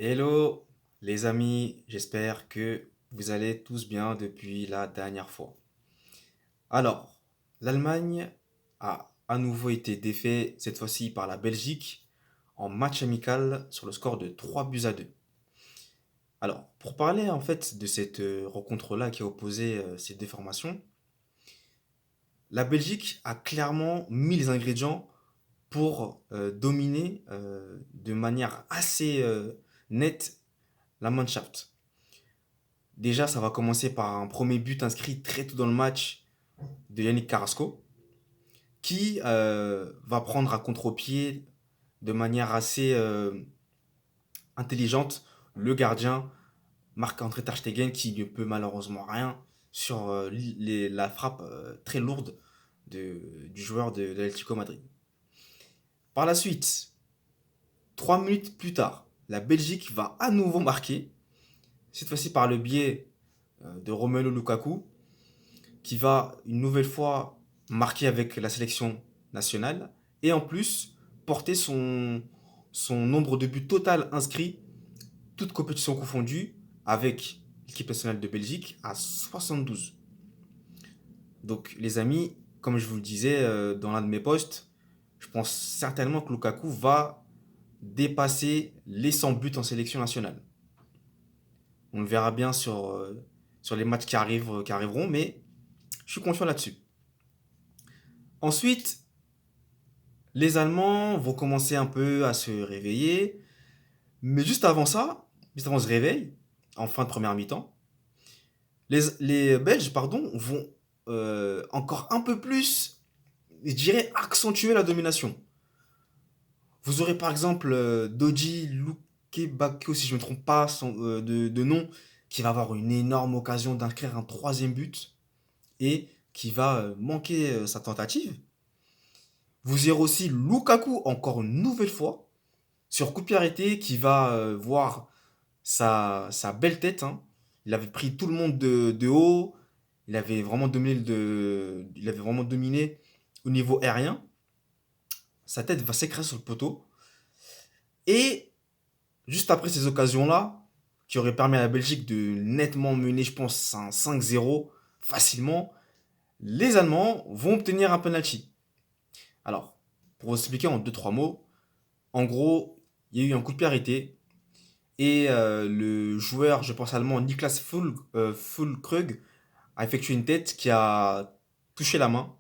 Hello les amis, j'espère que vous allez tous bien depuis la dernière fois. Alors, l'Allemagne a à nouveau été défait, cette fois-ci par la Belgique, en match amical sur le score de 3 buts à 2. Alors, pour parler en fait de cette rencontre-là qui a opposé ces deux formations, la Belgique a clairement mis les ingrédients pour dominer de manière assez nette la Mannschaft. Déjà, ça va commencer par un premier but inscrit très tôt dans le match de Yannick Carrasco, qui va prendre à contre-pied de manière assez intelligente le gardien Marc-André Ter Stegen, qui ne peut malheureusement rien sur la frappe très lourde du joueur de l'Atlético Madrid. Par la suite, 3 minutes plus tard, la Belgique va à nouveau marquer, cette fois-ci par le biais de Romelu Lukaku, qui va une nouvelle fois marquer avec la sélection nationale et en plus porter son nombre de buts total inscrits, toutes compétitions confondues, avec l'équipe nationale de Belgique à 72. Donc les amis, comme je vous le disais dans l'un de mes posts, je pense certainement que Lukaku va dépasser les 100 buts en sélection nationale. On le verra bien sur les matchs qui arriveront, mais je suis confiant là-dessus. Ensuite, les Allemands vont commencer un peu à se réveiller, mais juste avant ça, juste avant ce réveil, en fin de première mi-temps, les Belges pardon, vont encore un peu plus, je dirais, accentuer la domination. Vous aurez par exemple Doji Lukebakio, si je ne me trompe pas de nom, qui va avoir une énorme occasion d'inscrire un troisième but et qui va manquer sa tentative. Vous aurez aussi Lukaku, encore une nouvelle fois, sur coup de pied arrêté, qui va voir sa belle tête, hein. Il avait pris tout le monde de haut. Il avait vraiment dominé au niveau aérien. Sa tête va s'écraser sur le poteau. Et juste après ces occasions-là, qui auraient permis à la Belgique de nettement mener, je pense, un 5-0 facilement, les Allemands vont obtenir un penalty. Alors, pour vous expliquer en deux trois mots, en gros, il y a eu un coup de pied arrêté. Et le joueur, je pense allemand, Niklas Füllkrug, a effectué une tête qui a touché la main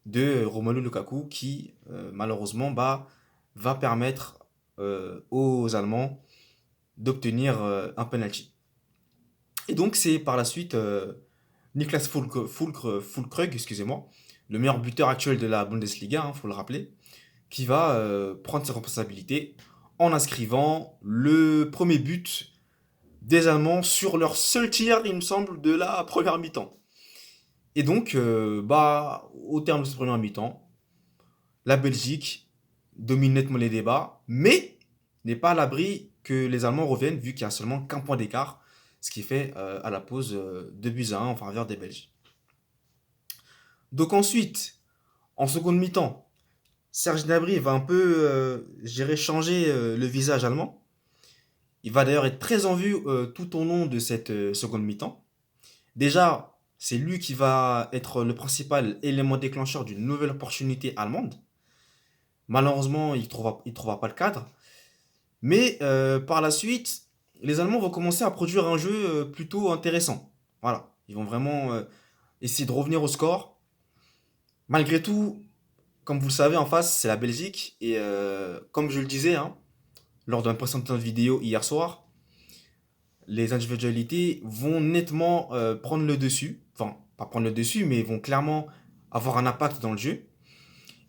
de Romelu Lukaku, qui malheureusement va permettre aux Allemands d'obtenir un penalty. Et donc c'est par la suite Niklas Füllkrug, excusez-moi, le meilleur buteur actuel de la Bundesliga, il faut le rappeler, qui va prendre ses responsabilités en inscrivant le premier but des Allemands sur leur seul tir, il me semble, de la première mi-temps. Et donc, au terme de cette première mi-temps, la Belgique domine nettement les débats, mais n'est pas à l'abri que les Allemands reviennent, vu qu'il y a seulement qu'un point d'écart, ce qui fait à la pause 2 buts à 1 en faveur des Belges. Donc ensuite, en seconde mi-temps, Serge Gnabry va un peu, je dirais, changer le visage allemand. Il va d'ailleurs être très en vue tout au long de cette seconde mi-temps. Déjà, c'est lui qui va être le principal élément déclencheur d'une nouvelle opportunité allemande. Malheureusement, il trouvera pas le cadre. Mais par la suite, les Allemands vont commencer à produire un jeu plutôt intéressant. Voilà, ils vont vraiment essayer de revenir au score. Malgré tout, comme vous le savez, en face, c'est la Belgique. Et comme je le disais, hein, lors d'une précédente vidéo hier soir, les individualités vont nettement prendre le dessus. Enfin, pas prendre le dessus, mais vont clairement avoir un impact dans le jeu.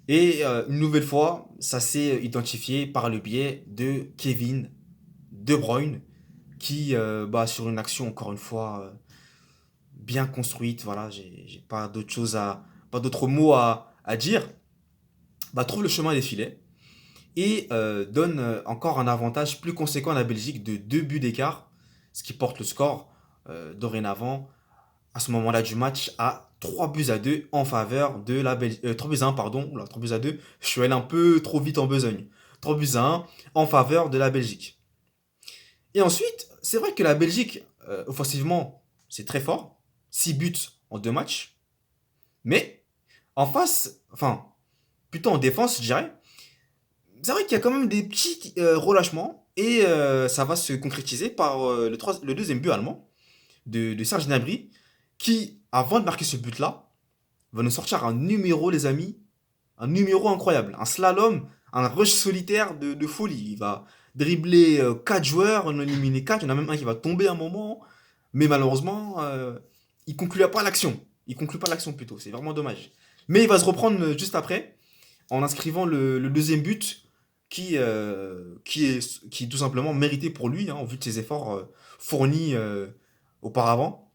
Et une nouvelle fois, ça s'est identifié par le biais de Kevin De Bruyne, qui, sur une action, encore une fois, bien construite, voilà, j'ai pas d'autre chose pas d'autres mots à dire, trouve le chemin des filets et donne encore un avantage plus conséquent à la Belgique de 2 buts d'écart, ce qui porte le score dorénavant à ce moment-là du match à 3 buts à 2 en faveur de la Belgique. 3 buts à 1, pardon, oula, 3 buts à 2, je suis allé un peu trop vite en besogne. 3 buts à 1 en faveur de la Belgique. Et ensuite, c'est vrai que la Belgique, offensivement, c'est très fort. 6 buts en 2 matchs. Mais en face, enfin, plutôt en défense, je dirais, c'est vrai qu'il y a quand même des petits relâchements. Et ça va se concrétiser par le deuxième but allemand de Serge Gnabry, qui, avant de marquer ce but-là, va nous sortir un numéro, les amis, un numéro incroyable. Un slalom, un rush solitaire de folie. Il va dribbler 4 joueurs, en éliminer 4. Il y en a même un qui va tomber un moment. Mais malheureusement, il conclura pas l'action. Il conclut pas l'action plutôt. C'est vraiment dommage. Mais il va se reprendre juste après en inscrivant le deuxième but qui est tout simplement mérité pour lui, hein, au vu de ses efforts fournis auparavant.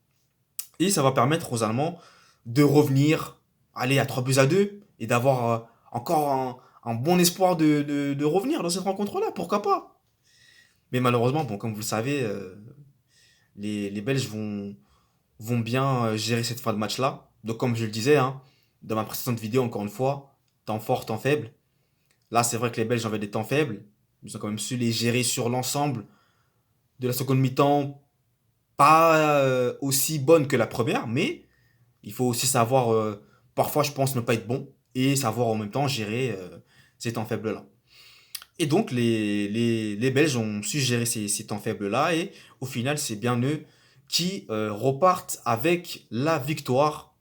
Et ça va permettre aux Allemands de revenir, aller à 3 buts à 2 et d'avoir encore un bon espoir de revenir dans cette rencontre-là. Pourquoi pas? Mais malheureusement, bon, comme vous le savez, les Belges vont bien gérer cette fin de match-là. Donc, comme je le disais, hein, dans ma précédente vidéo, encore une fois, temps fort, temps faible. Là, c'est vrai que les Belges avaient des temps faibles. Ils ont quand même su les gérer sur l'ensemble de la seconde mi-temps. Pas aussi bonne que la première, mais il faut aussi savoir, parfois, je pense, ne pas être bon et savoir en même temps gérer ces temps faibles-là. Et donc, les Belges ont su gérer ces temps faibles-là et au final, c'est bien eux qui repartent avec la victoire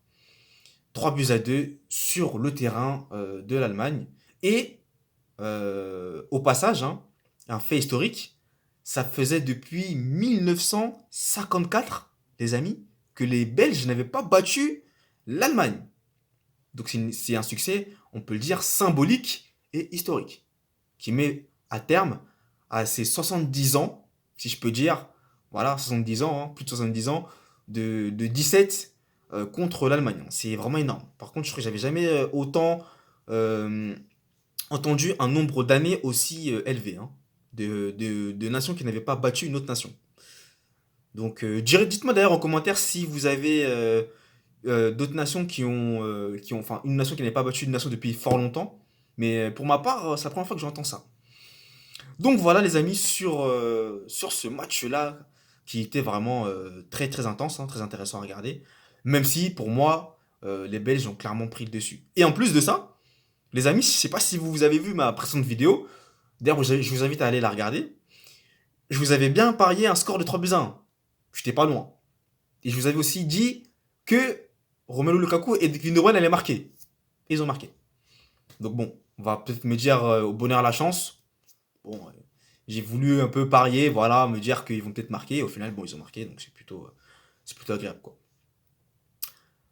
3 buts à 2 sur le terrain de l'Allemagne. Et au passage, hein, un fait historique, ça faisait depuis 1954, les amis, que les Belges n'avaient pas battu l'Allemagne. Donc c'est un succès, on peut le dire, symbolique et historique, qui met à terme à ces 70 ans, si je peux dire, voilà, 70 ans, hein, plus de 70 ans, de 17 contre l'Allemagne. C'est vraiment énorme. Par contre, je crois que j'avais jamais autant euh, entendu un nombre d'années aussi élevé, hein, de nations qui n'avaient pas battu une autre nation. Donc, dites-moi d'ailleurs en commentaire si vous avez d'autres nations enfin, une nation qui n'avait pas battu une nation depuis fort longtemps. Mais pour ma part, c'est la première fois que j'entends ça. Donc voilà les amis sur ce match-là qui était vraiment très très intense, hein, très intéressant à regarder. Même si pour moi, les Belges ont clairement pris le dessus. Et en plus de ça, les amis, je sais pas si vous avez vu ma précédente vidéo. D'ailleurs, je vous invite à aller la regarder. Je vous avais bien parié un score de 3 buts à 1. J'étais pas loin. Et je vous avais aussi dit que Romelu Lukaku et Kevin De Bruyne allaient marquer. Et ils ont marqué. Donc bon, on va peut-être me dire au bonheur la chance. Bon, j'ai voulu un peu parier, voilà, me dire qu'ils vont peut-être marquer. Au final, bon, ils ont marqué, donc c'est plutôt agréable, quoi.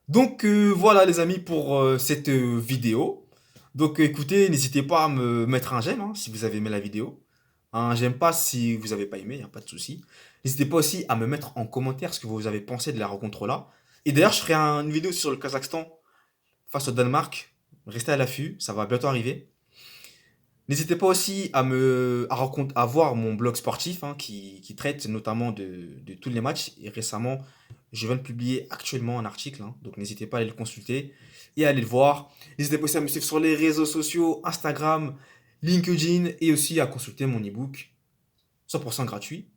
Donc voilà les amis pour cette vidéo. Donc écoutez, n'hésitez pas à me mettre un j'aime hein, si vous avez aimé la vidéo. Un j'aime pas si vous avez pas aimé, y a pas de souci. N'hésitez pas aussi à me mettre en commentaire ce que vous avez pensé de la rencontre là. Et d'ailleurs, je ferai une vidéo sur le Kazakhstan face au Danemark. Restez à l'affût, ça va bientôt arriver. N'hésitez pas aussi à voir mon blog sportif hein, qui traite notamment de tous les matchs. Et récemment, je viens de publier actuellement un article, hein, donc n'hésitez pas à aller le consulter et à aller le voir. N'hésitez pas aussi à me suivre sur les réseaux sociaux, Instagram, LinkedIn et aussi à consulter mon ebook 100% gratuit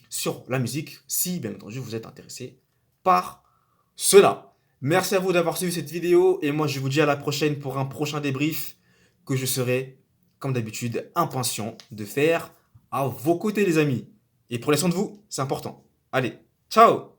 sur la musique si bien entendu vous êtes intéressé par cela. Merci à vous d'avoir suivi cette vidéo et moi je vous dis à la prochaine pour un prochain débrief que je serai comme d'habitude impatient de faire à vos côtés les amis. Et prenez soin de vous, c'est important. Allez, ciao!